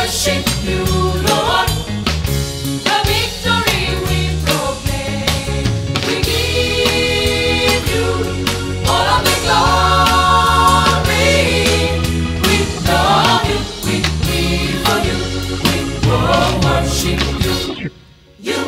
worship you, Lord. The victory we proclaim. We give you all of the glory. We love you, we live for you, we worship you. You